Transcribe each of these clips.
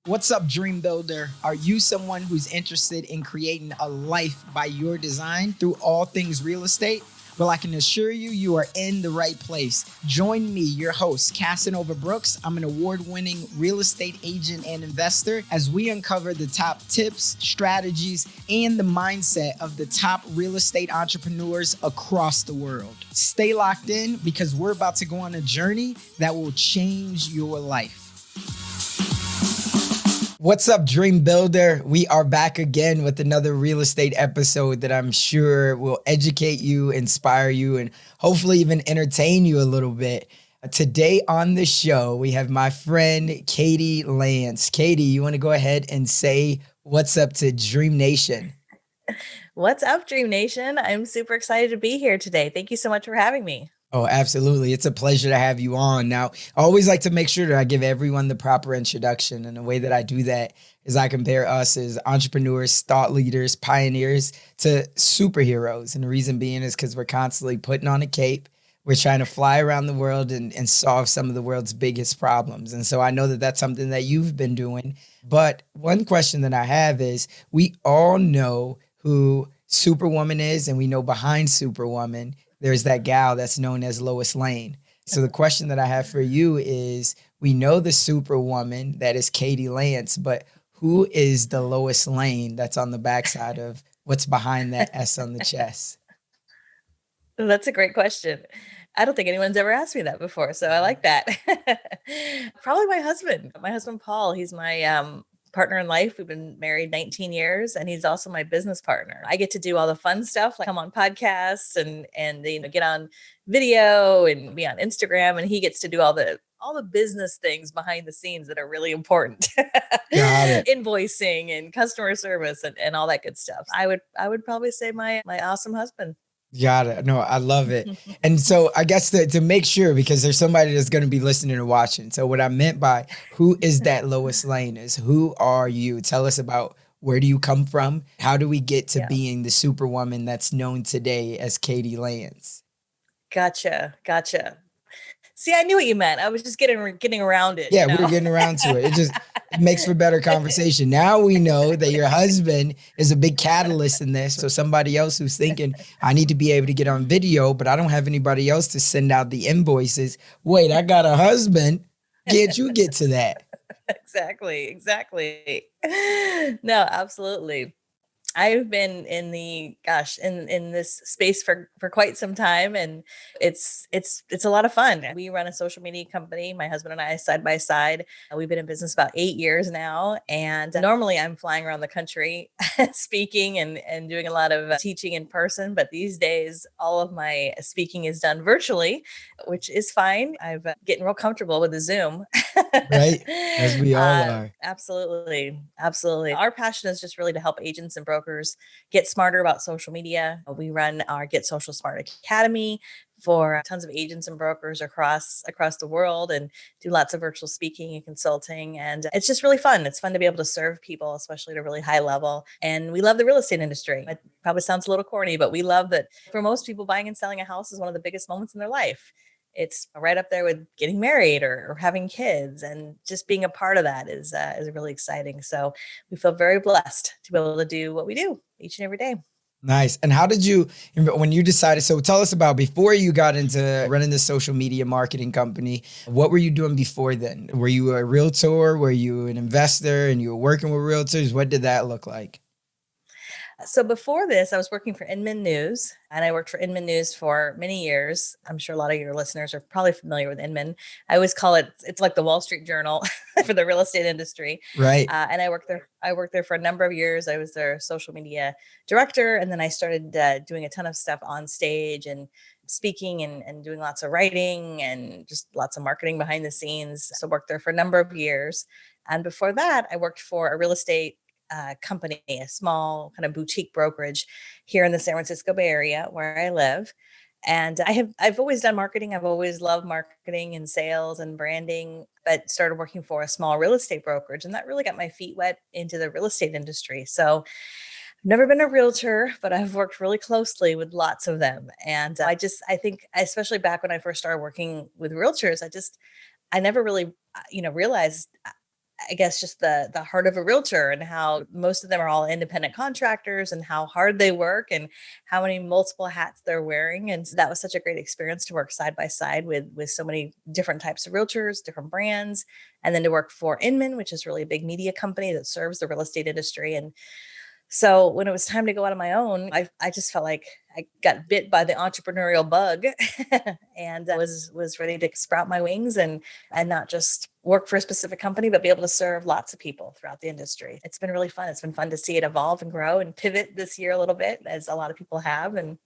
What's up, Dream Builder? Are you someone who's interested in creating a life by your design through all things real estate? Well, I can assure you, you are in the right place. Join me, your host, Casanova Brooks. I'm an award-winning real estate agent and investor as we uncover the top tips, strategies, and the mindset of the top real estate entrepreneurs across the world. Stay locked in because we're about to go on a journey that will change your life. What's up, Dream Builder? We are back again with another real estate episode that I'm sure will educate you, inspire you, and hopefully even entertain you a little bit. Today on the show, we have my friend, Katie Lance. Katie, you want to go ahead and say what's up to DreamNation? What's up, DreamNation? I'm super excited to be here today. Thank you so much for having me. Oh, absolutely. It's a pleasure to have you on. Now, I always like to make sure that I give everyone the proper introduction. And the way that I do that is I compare us as entrepreneurs, thought leaders, pioneers to superheroes. And the reason being is because we're constantly putting on a cape. We're trying to fly around the world and solve some of the world's biggest problems. And so I know that that's something that you've been doing. But one question that I have is we all know who Superwoman is, and we know behind Superwoman there's that gal that's known as Lois Lane. So the question that I have for you is, we know the Superwoman that is Katie Lance, but who is the Lois Lane that's on the backside of what's behind that S on the chest? That's a great question. I don't think anyone's ever asked me that before, so I like that. Probably my husband, Paul. He's my partner in life. We've been married 19 years, and he's also my business partner. I get to do all the fun stuff, like come on podcasts and get on video and be on Instagram, and he gets to do all the business things behind the scenes that are really important. Got it. Invoicing and customer service and all that good stuff. I would probably say my awesome husband. Got it. No, I love it. And so I guess to make sure, because there's somebody that's going to be listening and watching. So what I meant by who is that Lois Lane is, who are you? Tell us about where do you come from? How do we get to being the Superwoman that's known today as Katie Lance? Gotcha. See, I knew what you meant. I was just getting around it. Yeah, we were getting around to it. It makes for better conversation. Now we know that your husband is a big catalyst in this. So somebody else who's thinking, I need to be able to get on video, but I don't have anybody else to send out the invoices. Wait, I got a husband. Can't you get to that? Exactly. No, absolutely. I've been in this space for quite some time, and it's a lot of fun. We run a social media company, my husband and I, side by side. We've been in business about 8 years now, and normally I'm flying around the country speaking and doing a lot of teaching in person, but these days all of my speaking is done virtually, which is fine. I've getting real comfortable with the Zoom. Right? As we all are. Absolutely. Our passion is just really to help agents and brokers get smarter about social media. We run our Get Social Smart Academy for tons of agents and brokers across the world, and do lots of virtual speaking and consulting. And it's just really fun. It's fun to be able to serve people, especially at a really high level. And we love the real estate industry. It probably sounds a little corny, but we love that for most people, buying and selling a house is one of the biggest moments in their life. It's right up there with getting married or having kids, and just being a part of that is really exciting. So we feel very blessed to be able to do what we do each and every day. Nice. And how did you, when you decided, so tell us about before you got into running the social media marketing company, what were you doing before then? Were you a realtor? Were you an investor and you were working with realtors? What did that look like? So before this, I was working for Inman News, and I worked for Inman News for many years. I'm sure a lot of your listeners are probably familiar with Inman. I always call it's like the Wall Street Journal for the real estate industry. Right. And I worked there for a number of years. I was their social media director. And then I started doing a ton of stuff on stage and speaking and doing lots of writing and just lots of marketing behind the scenes. So worked there for a number of years. And before that, I worked for a real estate company, a small kind of boutique brokerage here in the San Francisco Bay Area where I live. And I've always done marketing. I've always loved marketing and sales and branding, but started working for a small real estate brokerage. And that really got my feet wet into the real estate industry. So I've never been a realtor, but I've worked really closely with lots of them. And I think, especially back when I first started working with realtors, I never really, realized I guess just the heart of a realtor, and how most of them are all independent contractors, and how hard they work and how many multiple hats they're wearing. And so that was such a great experience to work side by side with so many different types of realtors, different brands, and then to work for Inman, which is really a big media company that serves the real estate industry. And so when it was time to go out on my own, I just felt like I got bit by the entrepreneurial bug and was ready to sprout my wings and not just work for a specific company, but be able to serve lots of people throughout the industry. It's been really fun. It's been fun to see it evolve and grow and pivot this year a little bit, as a lot of people have. And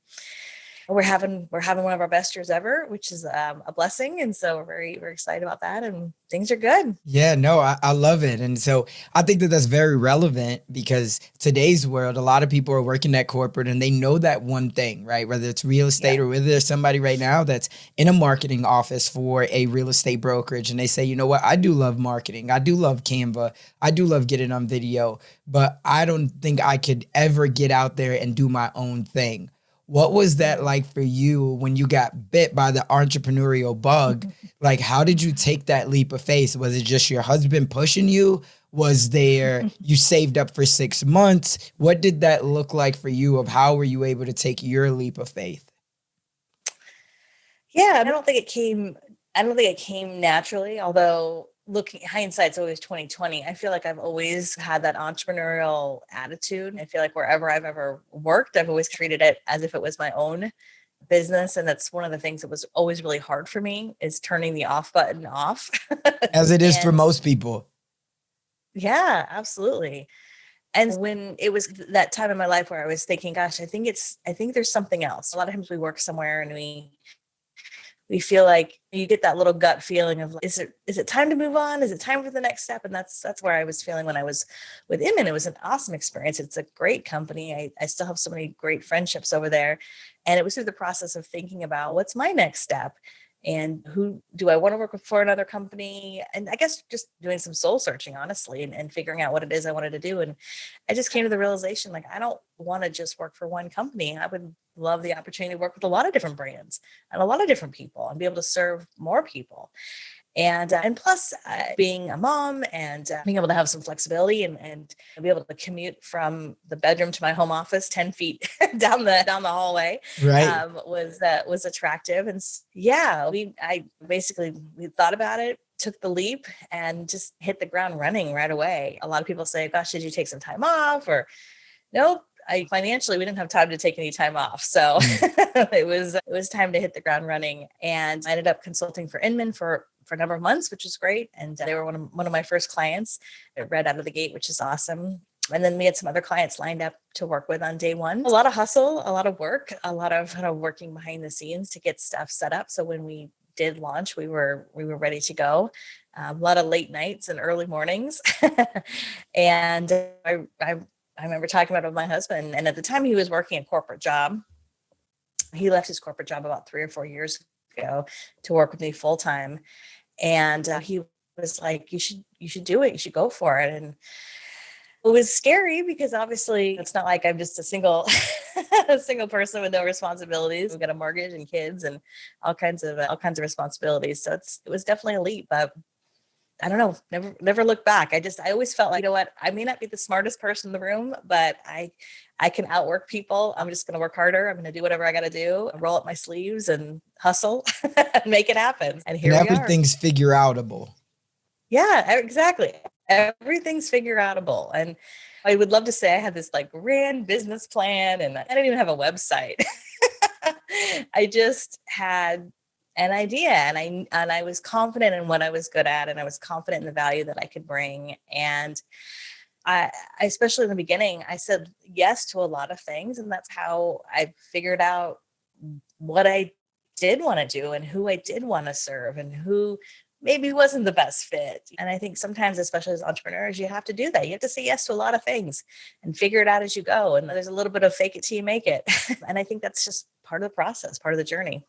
we're having one of our best years ever, which is a blessing. And so we're very, very excited about that. And things are good. Yeah, no, I love it. And so I think that that's very relevant because today's world, a lot of people are working at corporate and they know that one thing, right? Whether it's real estate or whether there's somebody right now that's in a marketing office for a real estate brokerage and they say, you know what, I do love marketing. I do love Canva. I do love getting on video, but I don't think I could ever get out there and do my own thing. What was that like for you when you got bit by the entrepreneurial bug? Like, how did you take that leap of faith? Was it just your husband pushing you? Was there, you saved up for 6 months? What did that look like for you of how were you able to take your leap of faith? Yeah, I don't think it came naturally, although looking hindsight's always 2020. I feel like I've always had that entrepreneurial attitude. I feel like wherever I've ever worked, I've always treated it as if it was my own business. And that's one of the things that was always really hard for me, is turning the off button off. As it is for And most people. yeah, absolutely. And when it was that time in my life where I was thinking, gosh, I think there's something else. A lot of times we work somewhere and we feel like you get that little gut feeling of, is it time to move on? Is it time for the next step? And that's where I was feeling when I was with Inman. It was an awesome experience. It's a great company. I still have so many great friendships over there. And it was through the process of thinking about what's my next step and who do I want to work with for another company? And I guess just doing some soul searching, honestly, and figuring out what it is I wanted to do. And I just came to the realization, like, I don't want to just work for one company. I would love the opportunity to work with a lot of different brands and a lot of different people and be able to serve more people. And plus being a mom and being able to have some flexibility and be able to commute from the bedroom to my home office 10 feet down the hallway Right. was attractive. And yeah, we thought about it, took the leap, and just hit the ground running right away. A lot of people say, gosh, did you take some time off? Or nope. We didn't have time to take any time off. So it was time to hit the ground running. And I ended up consulting for Inman for a number of months, which was great. And they were one of my first clients right out of the gate, which is awesome. And then we had some other clients lined up to work with on day one. A lot of hustle, a lot of work, a lot of kind of working behind the scenes to get stuff set up. So when we did launch, we were ready to go. A lot of late nights and early mornings. And I remember talking about it with my husband, and at the time he was working a corporate job. He left his corporate job about 3 or 4 years ago to work with me full time. And he was like, you should do it. You should go for it. And it was scary because obviously it's not like I'm just a single person with no responsibilities. We've got a mortgage and kids and all kinds of responsibilities. So it was definitely a leap, but I don't know, never look back. I always felt like, you know what, I may not be the smartest person in the room, but I can outwork people. I'm just going to work harder. I'm going to do whatever I got to do, roll up my sleeves and hustle and make it happen. And here we are. Everything's figure outable. Yeah, exactly. Everything's figure outable. And I would love to say I had this like grand business plan, and I didn't even have a website. I just had an idea, and I was confident in what I was good at, and I was confident in the value that I could bring. And I especially in the beginning, I said yes to a lot of things, and that's how I figured out what I did want to do and who I did want to serve and who maybe wasn't the best fit. And I think sometimes, especially as entrepreneurs, you have to do that. You have to say yes to a lot of things and figure it out as you go. And there's a little bit of fake it till you make it. And I think that's just part of the process, part of the journey.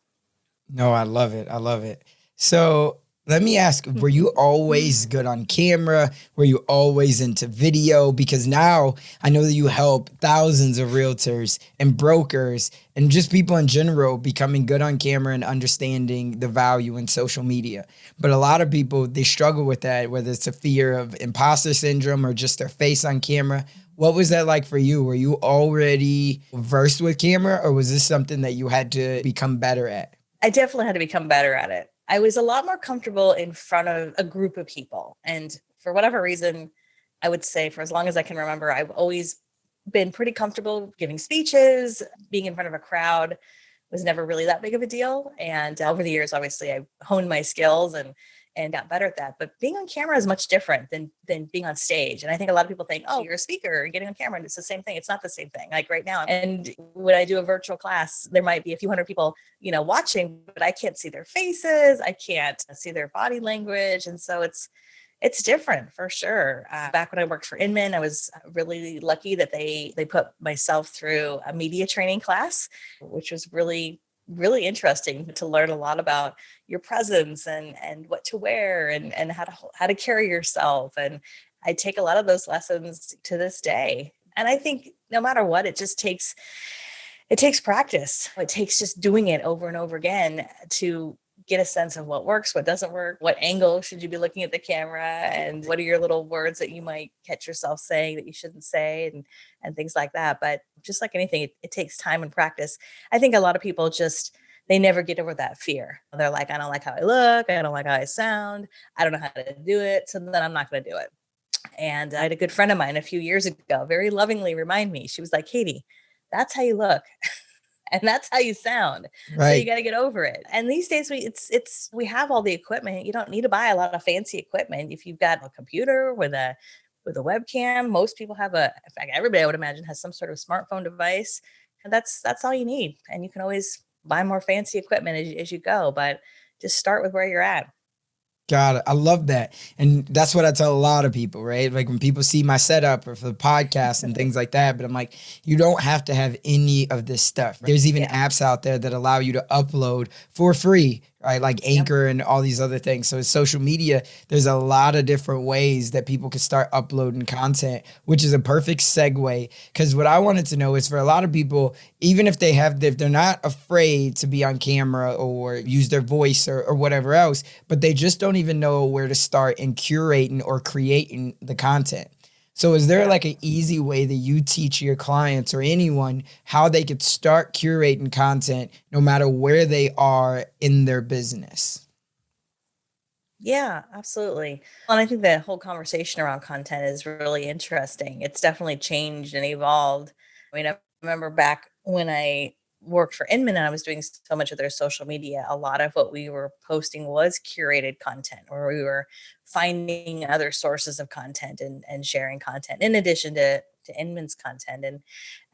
No, I love it. I love it. So Let me ask, were you always good on camera? Were you always into video? Because now I know that you help thousands of realtors and brokers and just people in general becoming good on camera and understanding the value in social media. But a lot of people, they struggle with that, whether it's a fear of imposter syndrome or just their face on camera. What was that like for you? Were you already versed with camera, or was this something that you had to become better at? I definitely had to become better at it. I was a lot more comfortable in front of a group of people. And for whatever reason, I would say for as long as I can remember, I've always been pretty comfortable giving speeches. Being in front of a crowd was never really that big of a deal. And over the years, obviously, I honed my skills and got better at that. But being on camera is much different than being on stage. And I think a lot of people think, oh, you're a speaker, you're getting on camera. And it's the same thing. It's not the same thing. Like right now. And when I do a virtual class, there might be a few hundred people, watching, but I can't see their faces. I can't see their body language. And so it's different for sure. Back when I worked for Inman, I was really lucky that they put myself through a media training class, which was really interesting to learn a lot about your presence and what to wear and how to carry yourself. And I take a lot of those lessons to this day. And I think no matter what, it takes practice. It takes just doing it over and over again to get a sense of what works, what doesn't work, what angle should you be looking at the camera, and what are your little words that you might catch yourself saying that you shouldn't say, and things like that. But just like anything, it takes time and practice. I think a lot of people they never get over that fear. They're like, I don't like how I look. I don't like how I sound. I don't know how to do it. So then I'm not going to do it. And I had a good friend of mine a few years ago, very lovingly remind me, she was like, Katie, that's how you look. And that's how you sound. So you Right. got to get over it. And these days we have all the equipment. You don't need to buy a lot of fancy equipment. If you've got a computer with a webcam, most people have in fact, everybody I would imagine has some sort of smartphone device. And that's all you need. And you can always buy more fancy equipment as you go, but just start with where you're at. Got it. I love that. And that's what I tell a lot of people, right? Like when people see my setup or for the podcast and things like that, but I'm like, you don't have to have any of this stuff. There's even Yeah. apps out there that allow you to upload for free, right? Like Yep. Anchor and all these other things. So it's social media, there's a lot of different ways that people can start uploading content, which is a perfect segue. Because what I wanted to know is for a lot of people, even if if they're not afraid to be on camera or use their voice or whatever else, but they just don't even know where to start in curating or creating the content. So is there Yeah. like an easy way that you teach your clients or anyone how they could start curating content no matter where they are in their business? Yeah, absolutely. And I think the whole conversation around content is really interesting. It's definitely changed and evolved. I mean, I remember back when I worked for Inman and I was doing so much of their social media, a lot of what we were posting was curated content, or we were finding other sources of content and sharing content in addition to Inman's content.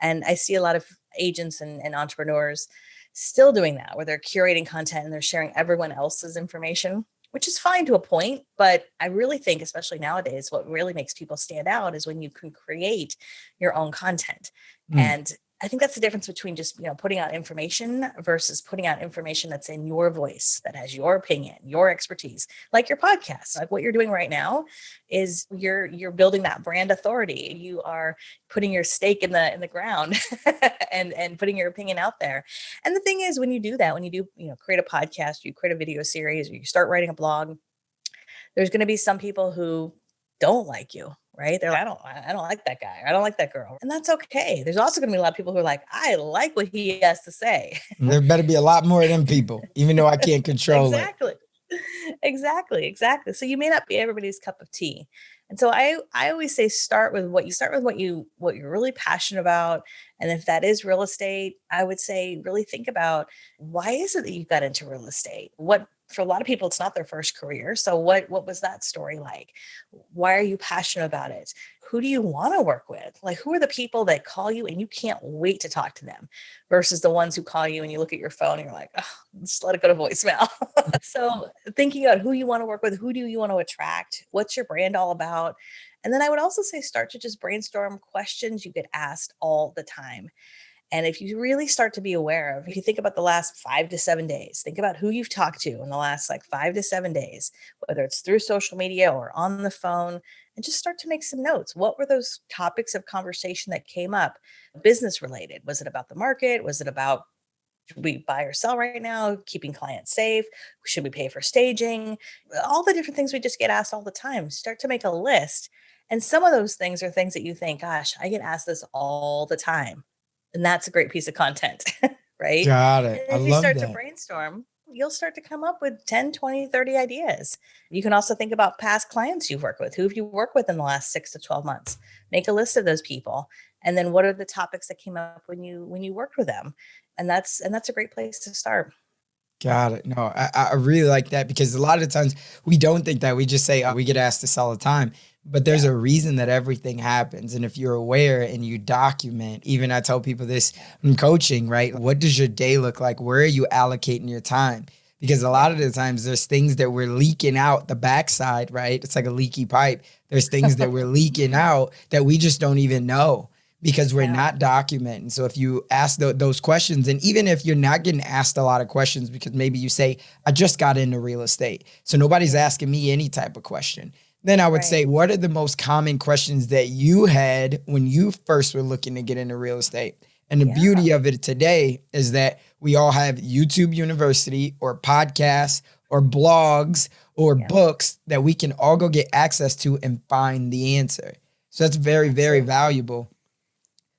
And I see a lot of agents and entrepreneurs still doing that, where they're curating content and they're sharing everyone else's information, which is fine to a point. But I really think, especially nowadays, what really makes people stand out is when you can create your own content. Mm. And I think that's the difference between just, putting out information versus putting out information that's in your voice, that has your opinion, your expertise, like your podcast. Like what you're doing right now is you're building that brand authority. You are putting your stake in the ground and putting your opinion out there. And the thing is, when you do that, when you do, create a podcast, you create a video series, or you start writing a blog, there's going to be some people who don't like you, right? They're like, I don't like that guy. I don't like that girl. And that's okay. There's also going to be a lot of people who are like, I like what he has to say. There better be a lot more of them people, even though I can't control it. Exactly. Exactly. So you may not be everybody's cup of tea. And so I always say what you're really passionate about. And if that is real estate, I would say really think about, why is it that you got into real estate? What, for a lot of people, it's not their first career. So what was that story like? Why are you passionate about it? Who do you want to work with? Like, who are the people that call you and you can't wait to talk to them, versus the ones who call you and you look at your phone and you're like, oh, just let it go to voicemail. So thinking about who you want to work with, who do you want to attract? What's your brand all about? And then I would also say start to just brainstorm questions you get asked all the time. And if you really start to be aware of, if you think about the last 5 to 7 days, think about who you've talked to in the last like 5 to 7 days, whether it's through social media or on the phone, and just start to make some notes. What were those topics of conversation that came up, business related? Was it about the market? Was it about, should we buy or sell right now? Keeping clients safe? Should we pay for staging? All the different things we just get asked all the time. Start to make a list. And some of those things are things that you think, gosh, I get asked this all the time. And that's a great piece of content, right? Got And it. I if you love start to that. brainstorm, you'll start to come up with 10, 20, 30 ideas. You can also think about past clients you've worked with. Who have you worked with in the last 6 to 12 months? Make a list of those people. And then what are the topics that came up when you worked with them? And that's a great place to start. Got it. No, I really like that because a lot of times we don't think that. We just say, oh, we get asked this all the time. But there's Yeah. a reason that everything happens. And if you're aware and you document, even I tell people this in coaching, right? What does your day look like? Where are you allocating your time? Because a lot of the times there's things that we're leaking out the backside, right? It's like a leaky pipe. There's things that we're leaking out that we just don't even know because we're Yeah. not documenting. So if you ask those questions, and even if you're not getting asked a lot of questions, because maybe you say, I just got into real estate, so nobody's Yeah. asking me any type of question. Then I would say, Right. what are the most common questions that you had when you first were looking to get into real estate? And the Yeah. beauty of it today is that we all have YouTube University or podcasts or blogs or Yeah. books that we can all go get access to and find the answer. So that's very, very Absolutely. valuable.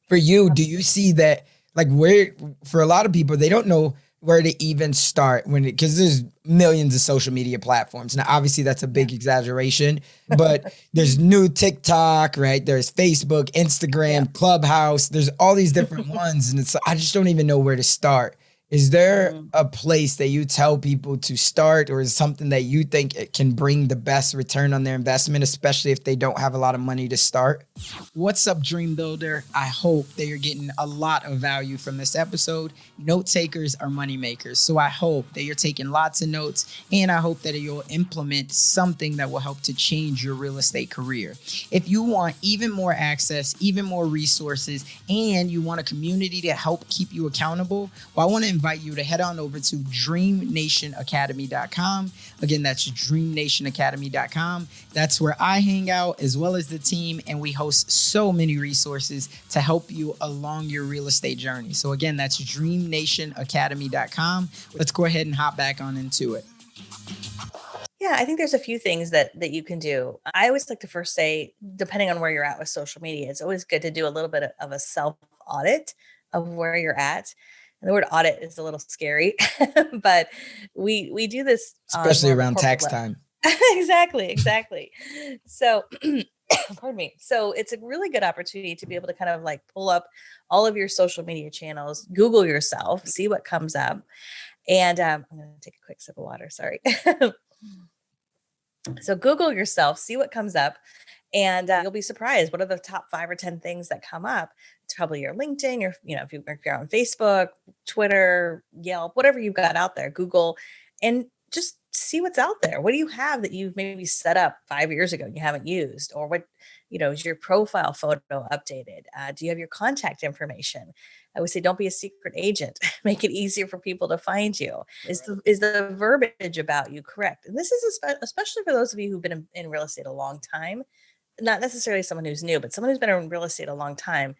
For you, do you see that, like, where, for a lot of people, they don't know where to even start when it, because there's millions of social media platforms. Now, obviously, that's a Yeah. big exaggeration, but there's new TikTok, right? There's Facebook, Yeah. Instagram, Clubhouse. There's all these different ones. And it's, I just don't even know where to start. Is there Mhm. a place that you tell people to start, or is something that you think it can bring the best return on their investment, especially if they don't have a lot of money to start? What's up, Dream Builder? I hope that you're getting a lot of value from this episode. Note takers are money makers. So I hope that you're taking lots of notes, and I hope that you'll implement something that will help to change your real estate career. If you want even more access, even more resources, and you want a community to help keep you accountable, well, I want to invite you to head on over to DreamNationAcademy.com. Again, that's DreamNationAcademy.com. That's where I hang out as well as the team, and we host so many resources to help you along your real estate journey. So again, that's DreamNationAcademy.com. Let's go ahead and hop back on into it. Yeah, I think there's a few things that you can do. I always like to first say, depending on where you're at with social media, it's always good to do a little bit of a self audit of where you're at. And the word audit is a little scary, but we do this on Especially more of a around corporate tax level. time. Exactly, exactly. So, pardon me. So it's a really good opportunity to be able to kind of like pull up all of your social media channels, Google yourself, see what comes up. And I'm going to take a quick sip of water. Sorry. So Google yourself, see what comes up, and you'll be surprised. What are the top 5 or 10 things that come up? It's probably your LinkedIn, your, if you're on Facebook, Twitter, Yelp, whatever you've got out there, Google, and just see what's out there. What do you have that you've maybe set up 5 years ago and you haven't used? Or what, is your profile photo updated? Do you have your contact information? I would say don't be a secret agent. Make it easier for people to find you. Is the verbiage about you correct? And this is especially for those of you who've been in real estate a long time, not necessarily someone who's new, but someone who's been in real estate a long time.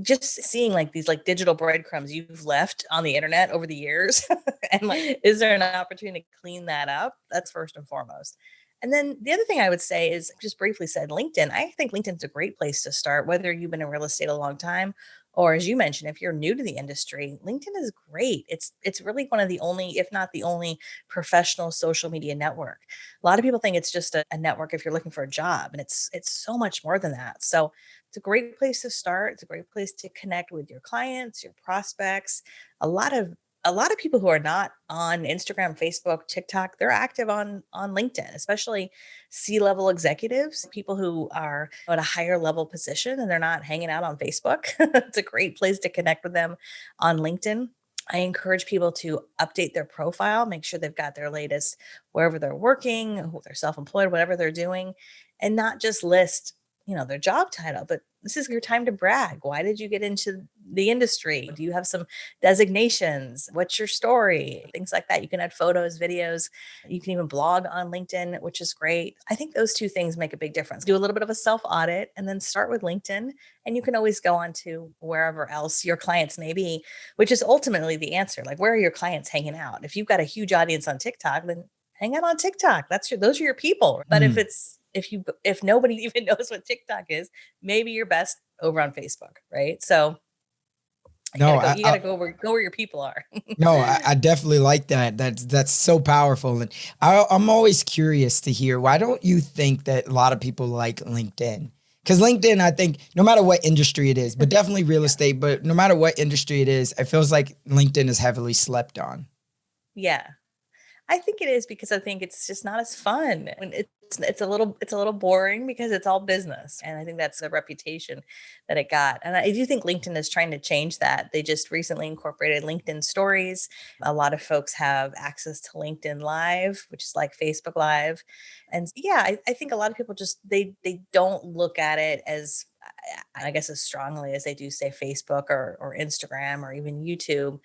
Just seeing like these like digital breadcrumbs you've left on the internet over the years, and like, is there an opportunity to clean that up? That's first and foremost. And then the other thing I would say is, just briefly said, LinkedIn. I think LinkedIn's a great place to start, whether you've been in real estate a long time, or as you mentioned, if you're new to the industry. LinkedIn is great. It's really one of the only, if not the only, professional social media network. A lot of people think it's just a network if you're looking for a job, and it's so much more than that. So it's a great place to start. It's a great place to connect with your clients, your prospects. A lot of a lot of people who are not on Instagram, Facebook, TikTok, they're active on LinkedIn, especially C-level executives, people who are at a higher level position and they're not hanging out on Facebook. It's a great place to connect with them on LinkedIn. I encourage people to update their profile, make sure they've got their latest wherever they're working, who they're self-employed, whatever they're doing, and not just list their job title, but this is your time to brag. Why did you get into the industry? Do you have some designations? What's your story? Things like that. You can add photos, videos. You can even blog on LinkedIn, which is great. I think those two things make a big difference. Do a little bit of a self audit and then start with LinkedIn. And you can always go on to wherever else your clients may be, which is ultimately the answer. Like, where are your clients hanging out? If you've got a huge audience on TikTok, then hang out on TikTok. Those are your people. But Mm. if nobody even knows what TikTok is, maybe you're best over on Facebook, right? So No, you gotta go where your people are. no, I definitely like that. That's so powerful, and I'm always curious to hear, why don't you think that a lot of people like LinkedIn? Because LinkedIn, I think, no matter what industry it is, but definitely real Yeah. estate, but no matter what industry it is, it feels like LinkedIn is heavily slept on. Yeah. I think it is because I think it's just not as fun. And it's a little boring because it's all business. And I think that's the reputation that it got. And I do think LinkedIn is trying to change that. They just recently incorporated LinkedIn stories. A lot of folks have access to LinkedIn Live, which is like Facebook Live. And yeah, I think a lot of people just they don't look at it as, I guess, as strongly as they do say Facebook or Instagram or even YouTube.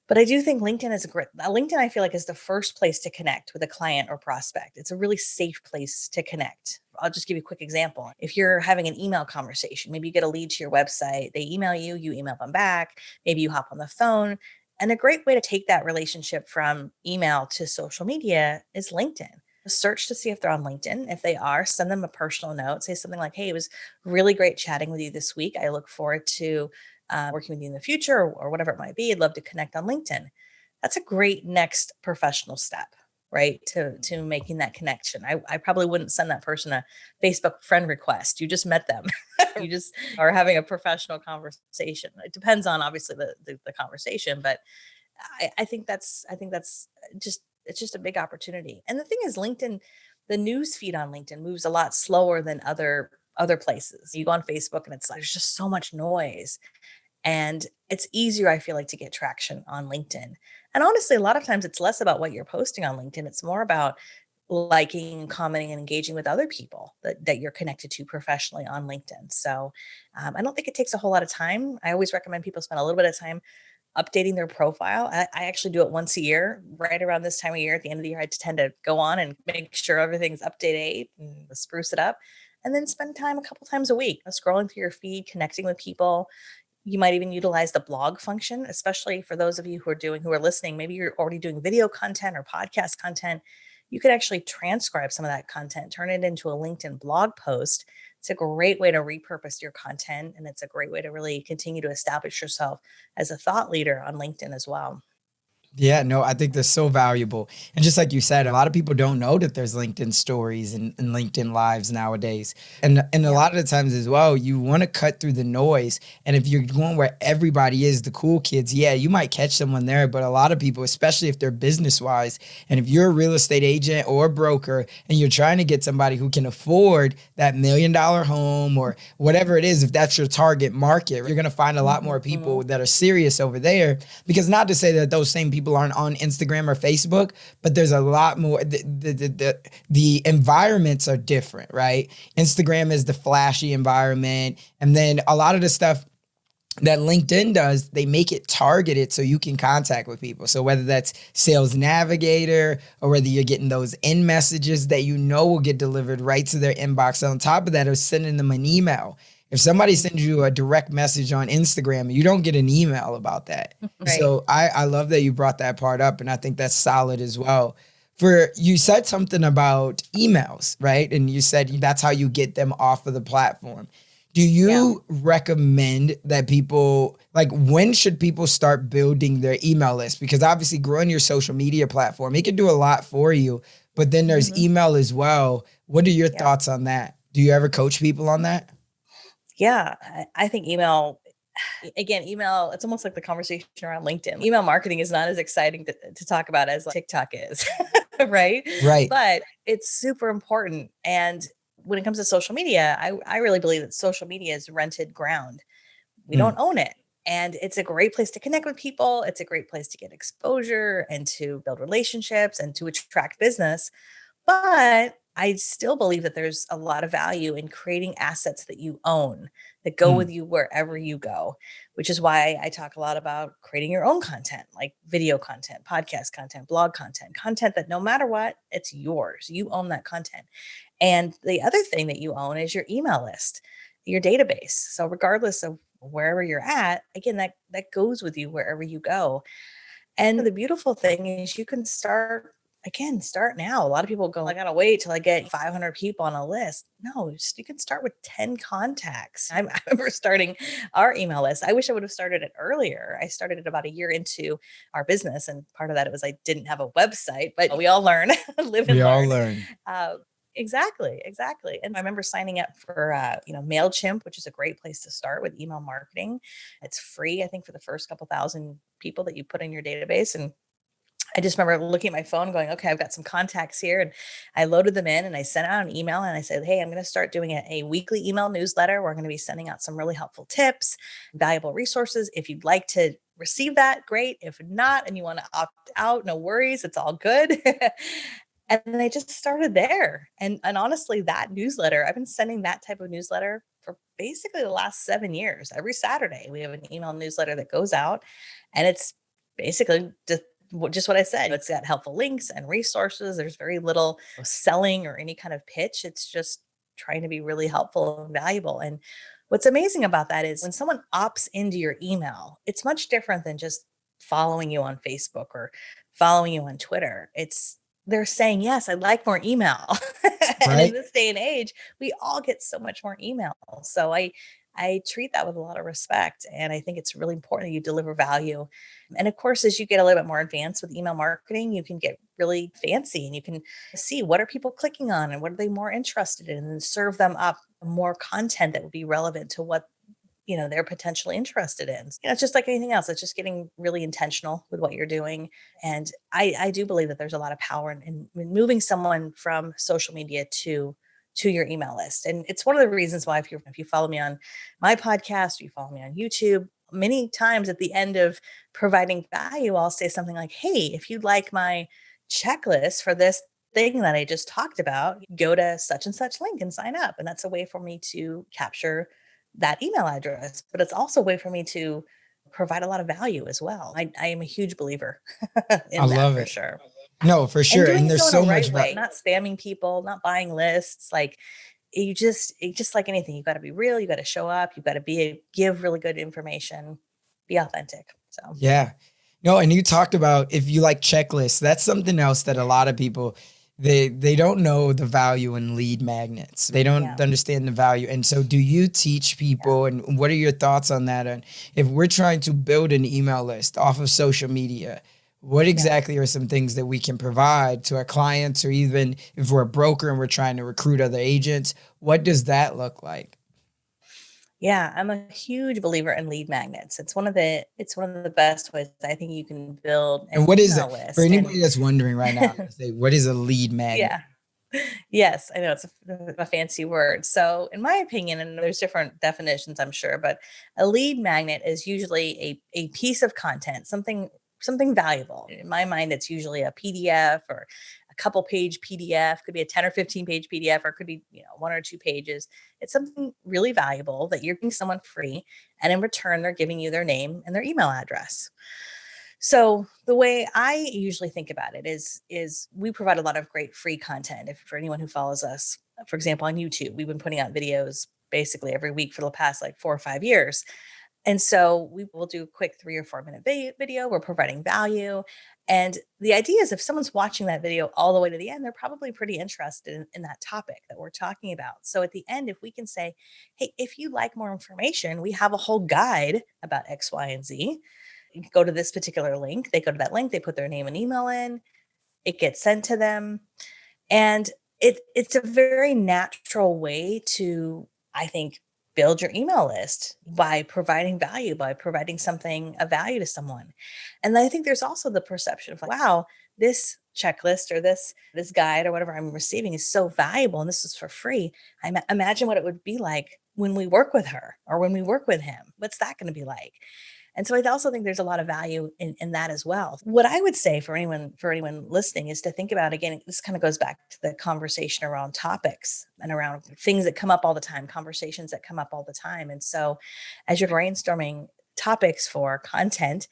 But I do think LinkedIn is a great LinkedIn, I feel like, is the first place to connect with a client or prospect. It's a really safe place to connect. I'll just give you a quick example. If you're having an email conversation, maybe you get a lead to your website, they email you, you email them back, maybe you hop on the phone. And a great way to take that relationship from email to social media is LinkedIn. Search to see if they're on LinkedIn. If they are, send them a personal note. Say something like, "Hey, it was really great chatting with you this week. I look forward to working with you in the future," or whatever it might be. I'd love to connect on LinkedIn. That's a great next professional step, right? To making that connection. I probably wouldn't send that person a Facebook friend request. You just met them. You just are having a professional conversation. It depends on, obviously, the conversation, but I think that's just it's just a big opportunity. And the thing is, LinkedIn, the news feed on LinkedIn moves a lot slower than other places. You go on Facebook and it's like there's just so much noise. And it's easier, I feel like, to get traction on LinkedIn. And honestly, a lot of times it's less about what you're posting on LinkedIn. It's more about liking, commenting, and engaging with other people that you're connected to professionally on LinkedIn. So I don't think it takes a whole lot of time. I always recommend people spend a little bit of time updating their profile. I actually do it once a year, right around this time of year. At the end of the year, I tend to go on and make sure everything's up to date and spruce it up. And then spend time a couple times a week scrolling through your feed, connecting with people. You might even utilize the blog function, especially for those of you who are listening. Maybe you're already doing video content or podcast content. You could actually transcribe some of that content, turn it into a LinkedIn blog post. It's a great way to repurpose your content, and it's a great way to really continue to establish yourself as a thought leader on LinkedIn as well. Yeah, no, I think they're so valuable. And just like you said, a lot of people don't know that there's LinkedIn stories and LinkedIn lives nowadays. And a Yeah. lot of the times as well, you want to cut through the noise. And if you're going where everybody is, the cool kids, yeah, you might catch someone there. But a lot of people, especially if they're business wise, and if you're a real estate agent or a broker and you're trying to get somebody who can afford that $1 million home or whatever it is, if that's your target market, you're going to find a lot more Mhm. people that are serious over there. Because not to say that those same people aren't on Instagram or Facebook, but there's a lot more. The environments are different, right? Instagram is the flashy environment, and then a lot of the stuff that LinkedIn does, they make it targeted so you can contact with people. So whether that's Sales Navigator or whether you're getting those in messages that you know will get delivered right to their inbox. On top of that, or sending them an email. If somebody sends you a direct message on Instagram, you don't get an email about that. Right. So I love that you brought that part up, and I think that's solid as well. For you said something about emails, right? And you said that's how you get them off of the platform. Do Yeah. you recommend that people, like, when should people start building their email list? Because obviously growing your social media platform, it can do a lot for you, but then there's Mhm. email as well. What are your Yeah. thoughts on that? Do you ever coach people on that? Yeah. I think email, again, email, it's almost like the conversation around LinkedIn. Email marketing is not as exciting to talk about as like TikTok is, right? Right. But it's super important. And when it comes to social media, I really believe that social media is rented ground. We Mm. don't own it. And it's a great place to connect with people. It's a great place to get exposure and to build relationships and to attract business. But I still believe that there's a lot of value in creating assets that you own that go with Mm, you wherever you go, which is why I talk a lot about creating your own content, like video content, podcast content, blog content, content that no matter what, it's yours. You own that content. And the other thing that you own is your email list, your database. So regardless of wherever you're at, again, that goes with you wherever you go. And the beautiful thing is you can start now. A lot of people go, I gotta wait till I get 500 people on a list. No, you can start with 10 contacts. I remember starting our email list. I wish I would have started it earlier. I started it about a year into our business. And part of that was I didn't have a website, but we all learn, live we and all learn. learn. Uh, exactly, exactly. And I remember signing up for, MailChimp, which is a great place to start with email marketing. It's free, I think, for the first couple thousand people that you put in your database. And I just remember looking at my phone going, okay, I've got some contacts here. And I loaded them in and I sent out an email and I said, hey, I'm going to start doing a weekly email newsletter. We're going to be sending out some really helpful tips, valuable resources. If you'd like to receive that, great. If not, and you want to opt out, no worries. It's all good. And then I just started there. And honestly, that newsletter, I've been sending that type of newsletter for basically the last 7 years. Every Saturday, we have an email newsletter that goes out, and it's basically just what I said. It's got helpful links and resources. There's very little selling or any kind of pitch. It's just trying to be really helpful and valuable. And what's amazing about that is when someone opts into your email, it's much different than just following you on Facebook or following you on Twitter. They're saying, yes, I'd like more email. And in Right? this day and age, we all get so much more email. So I treat that with a lot of respect. And I think it's really important that you deliver value. And of course, as you get a little bit more advanced with email marketing, you can get really fancy and you can see what are people clicking on and what are they more interested in, and serve them up more content that would be relevant to what they're potentially interested in. It's just like anything else. It's just getting really intentional with what you're doing. And I do believe that there's a lot of power in moving someone from social media to your email list. And it's one of the reasons why if you follow me on my podcast, or you follow me on YouTube, many times at the end of providing value, I'll say something like, hey, if you'd like my checklist for this thing that I just talked about, go to such and such link and sign up. And that's a way for me to capture that email address, but it's also a way for me to provide a lot of value as well. I am a huge believer I in that love for it. sure. No, for And sure. doing And there's so in a so much right way, not spamming people, not buying lists. Like it just like anything, you got to be real, you got to show up, you got to give really good information, be authentic. So Yeah. No, and you talked about if you like checklists, that's something else that a lot of people they don't know the value in lead magnets. They don't yeah, understand the value. And so do you teach yeah, people, and what are your thoughts on that? And if we're trying to build an email list off of social media, what yeah. exactly are some things that we can provide to our clients, or even if we're a broker and we're trying to recruit other agents, what does that look like? Yeah, I'm a huge believer in lead magnets. It's one of the best ways I think you can build an And what is email it for list. And anybody that's wondering right now? Say, what is a lead magnet? yeah. Yes, I know it's a fancy word. So, in my opinion, and there's different definitions, I'm sure, but a lead magnet is usually a piece of content, something valuable. In my mind, it's usually a PDF or a couple page PDF, could be a 10 or 15 page PDF, or it could be, one or two pages. It's something really valuable that you're giving someone free, and in return, they're giving you their name and their email address. So the way I usually think about it is we provide a lot of great free content. If for anyone who follows us, for example, on YouTube, we've been putting out videos basically every week for the past like 4 or 5 years. And so we will do a quick 3 or 4 minute video. We're providing value. And the idea is if someone's watching that video all the way to the end, they're probably pretty interested in that topic that we're talking about. So at the end, if we can say, hey, if you'd like more information, we have a whole guide about X, Y, and Z. You go to this particular link. They go to that link, they put their name and email in, it gets sent to them. And it's a very natural way to, I think, build your email list by providing value, by providing something of value to someone. And then I think there's also the perception of like, wow, this checklist or this guide or whatever I'm receiving is so valuable and this is for free. Imagine what it would be like when we work with her or when we work with him. What's that going to be like? And so I also think there's a lot of value in that as well. What I would say for anyone listening is to think about, again, this kind of goes back to the conversation around topics and around things that come up all the time, conversations that come up all the time. And so as you're brainstorming topics for content,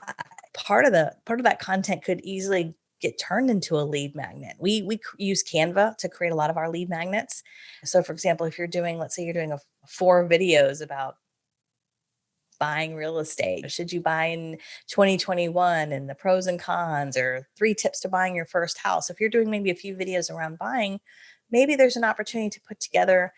uh, part of that content could easily get turned into a lead magnet. We use Canva to create a lot of our lead magnets. So for example, if you're doing, let's say you're doing 4 videos about buying real estate. Should you buy in 2021 and the pros and cons, or 3 tips to buying your first house? If you're doing maybe a few videos around buying, maybe there's an opportunity to put together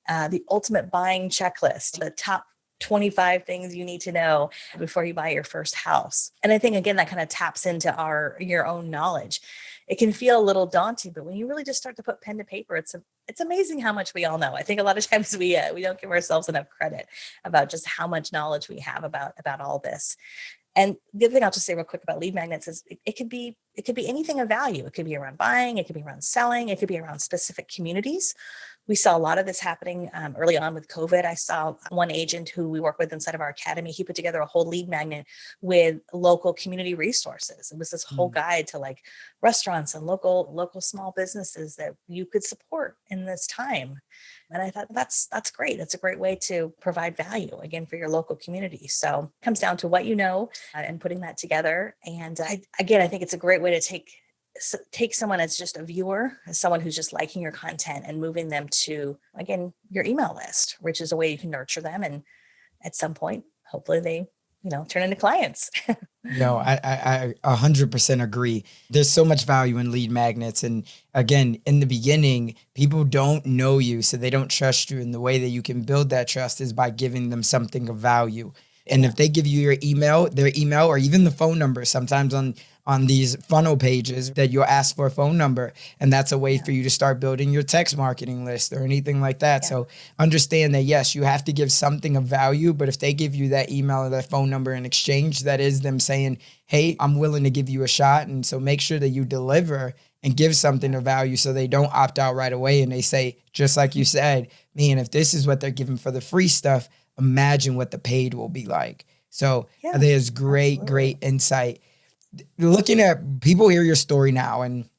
the ultimate buying checklist, the top 25 things you need to know before you buy your first house. And I think, again, that kind of taps into your own knowledge. It can feel a little daunting, but when you really just start to put pen to paper, it's amazing how much we all know. I think a lot of times we don't give ourselves enough credit about just how much knowledge we have about all this. And the other thing I'll just say real quick about lead magnets is it could be anything of value. It could be around buying, it could be around selling, it could be around specific communities. We saw a lot of this happening early on with COVID. I saw one agent who we work with inside of our academy. He put together a whole lead magnet with local community resources. It was this whole guide to like restaurants and local small businesses that you could support in this time. And I thought that's great. That's a great way to provide value, again, for your local community. So it comes down to what you know and putting that together. And I think it's a great way to take someone as just a viewer, as someone who's just liking your content, and moving them to, again, your email list, which is a way you can nurture them. And at some point, hopefully they, turn into clients. I 100% agree. There's so much value in lead magnets. And again, in the beginning, people don't know you, so they don't trust you. And the way that you can build that trust is by giving them something of value. And if they give you their email, or even the phone number, sometimes on these funnel pages that you'll ask for a phone number, and that's a way for you to start building your text marketing list or anything like that. Yeah. So understand that, yes, you have to give something of value, but if they give you that email or that phone number in exchange, that is them saying, hey, I'm willing to give you a shot. And so make sure that you deliver and give something of value, so they don't opt out right away. And they say, just like you said, man, if this is what they're giving for the free stuff, imagine what the paid will be like. So there's great insight. Looking at, people hear your story now and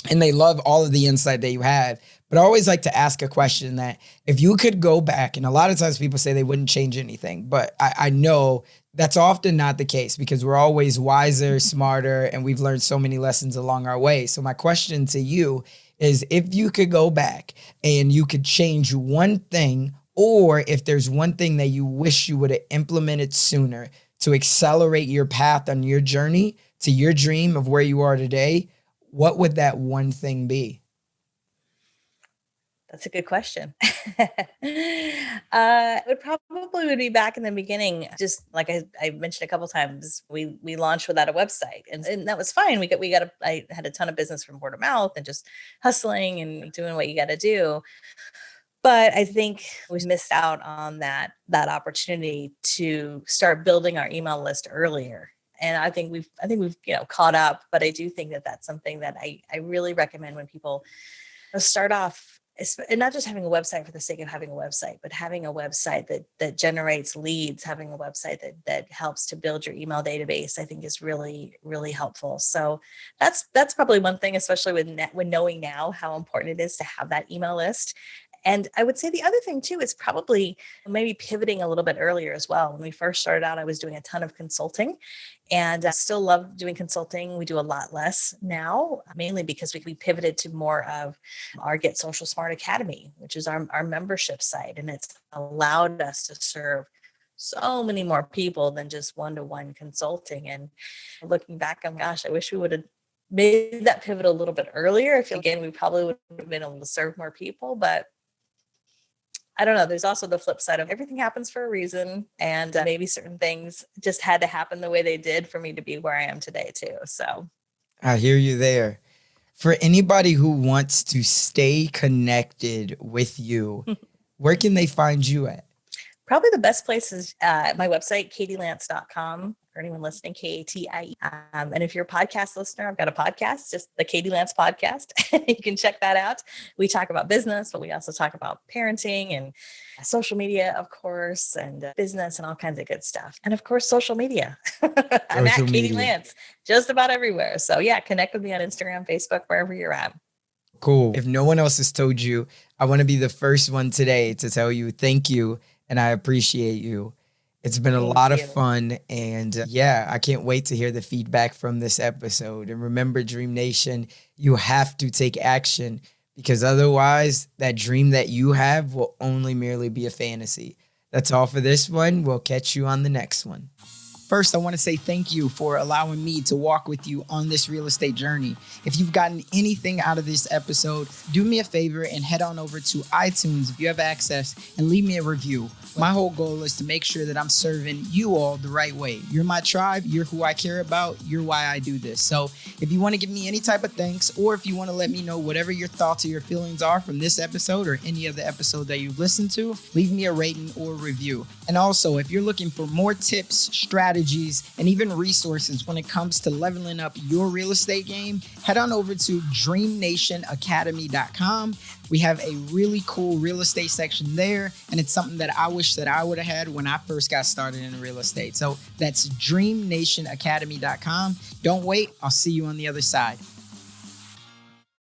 they love all of the insight that you have, but I always like to ask a question that if you could go back, and a lot of times people say they wouldn't change anything, but I know that's often not the case, because we're always wiser, smarter, and we've learned so many lessons along our way. So my question to you is, if you could go back and you could change one thing, or if there's one thing that you wish you would have implemented sooner to accelerate your path on your journey to your dream of where you are today, what would that one thing be? That's a good question. It probably would be back in the beginning. Just like I mentioned a couple of times, we launched without a website, and that was fine. I had a ton of business from word of mouth and just hustling and doing what you got to do. But I think we missed out on that opportunity to start building our email list earlier. And I think we've caught up, but I do think that that's something that I really recommend when people start off, and not just having a website for the sake of having a website, but having a website that generates leads, having a website that helps to build your email database, I think is really, really helpful. So that's probably one thing, especially when knowing now how important it is to have that email list. And I would say the other thing too is probably maybe pivoting a little bit earlier as well. When we first started out, I was doing a ton of consulting, and I still love doing consulting. We do a lot less now, mainly because we pivoted to more of our Get Social Smart Academy, which is our membership site. And it's allowed us to serve so many more people than just one-to-one consulting. And looking back, gosh, I wish we would have made that pivot a little bit earlier. I feel, again, we probably would have been able to serve more people, but I don't know. There's also the flip side of everything happens for a reason. And maybe certain things just had to happen the way they did for me to be where I am today too. So I hear you there. For anybody who wants to stay connected with you, where can they find you at? Probably the best place is my website, katielance.com, for anyone listening, Katie. And if you're a podcast listener, I've got a podcast, just the Katie Lance podcast. You can check that out. We talk about business, but we also talk about parenting and social media, of course, and business and all kinds of good stuff. And of course, social media. I'm at Katie Lance, just about everywhere. So yeah, connect with me on Instagram, Facebook, wherever you're at. Cool. If no one else has told you, I want to be the first one today to tell you thank you and I appreciate you. It's been a lot of fun. And yeah, I can't wait to hear the feedback from this episode. And remember, DreamNation, you have to take action because otherwise that dream that you have will only merely be a fantasy. That's all for this one. We'll catch you on the next one. First, I want to say thank you for allowing me to walk with you on this real estate journey. If you've gotten anything out of this episode, do me a favor and head on over to iTunes if you have access and leave me a review. My whole goal is to make sure that I'm serving you all the right way. You're my tribe. You're who I care about. You're why I do this. So if you want to give me any type of thanks, or if you want to let me know whatever your thoughts or your feelings are from this episode or any other episode that you've listened to, leave me a rating or review. And also, if you're looking for more tips, strategies, and even resources when it comes to leveling up your real estate game, head on over to DreamNationAcademy.com. We have a really cool real estate section there, and it's something that I wish that I would have had when I first got started in real estate. So that's DreamNationAcademy.com. Don't wait. I'll see you on the other side.